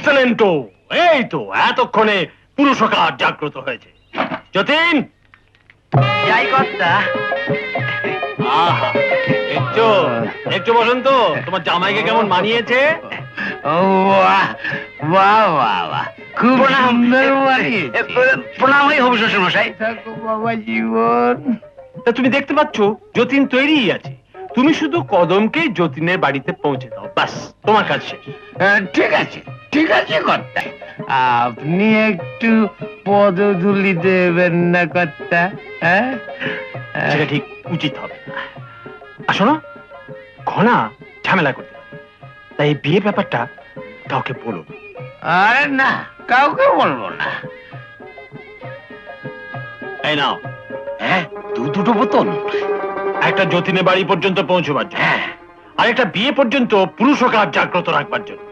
এক্সেলেন্টো, এই তো এতক্ষণে পুরুষকার জাগ্রত হয়েছে। যতীন, যাই কর্তা। আহা, একটু একটু বসুন তো, তোমার জামাইকে কেমন মানিয়েছে? ও বাহ বাহ বাহ বাহ, খুব সুন্দর মানিয়েছে। প্রণামই হবু শ্বশুর মশাই। থাকো বাবা জীবন। তা তুমি দেখতে পাচ্ছ যতীন তৈরিই আছে, তুমি শুধু কদমকে যতীনের বাড়িতে পৌঁছে দাও, ব্যাস তোমার কাজ শেষ। ঠিক আছে ঠিক আছে কর্তা, আপনি একটু পদধূলি দেবেন না কর্তা? হ্যাঁ, সেটা ঠিক উচিত হবে না। আসো না, ঘনা ঝামেলা করতে পারে, তাই এই বিয়ে ব্যাপারটা কাউকে বলো না। আরে না, কাউকে বলবো না। এই নাও, হ্যাঁ, দুটো বোতল। একটা যতীনের বাড়ি পর্যন্ত পৌঁছবার জন্য, হ্যাঁ। আর একটা বিয়ে পর্যন্ত পুরুষকার জাগ্রত রাখবার জন্য।